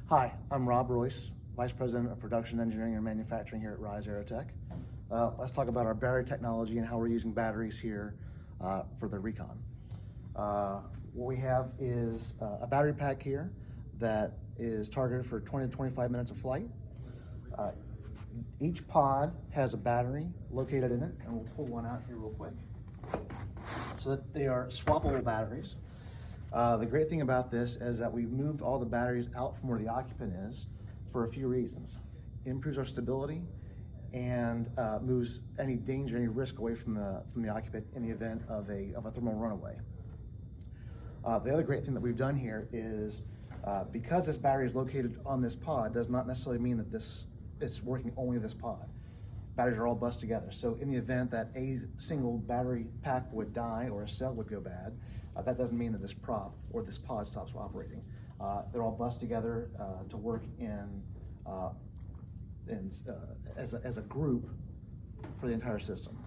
Hi, I'm Royce, Vice President of Production Engineering and Manufacturing here at Ryse Aero Tech. Let's talk about our battery technology and how we're using batteries here for the Recon. What we have is a battery pack here that is targeted for 20 to 25 minutes of flight. Each pod has a battery located in it, and we'll pull one out here real quick. So that they are swappable batteries. The great thing about this is that we've moved all the batteries out from where the occupant is for a few reasons. It improves our stability and moves any danger, any risk away from the occupant in the event of a thermal runaway. The other great thing that we've done here is because this battery is located on this pod does not necessarily mean that it's working only this pod. Batteries are all bust together. So in the event that a single battery pack would die or a cell would go bad, that doesn't mean that this prop or this pod stops operating. They're all bust together to work as a group for the entire system.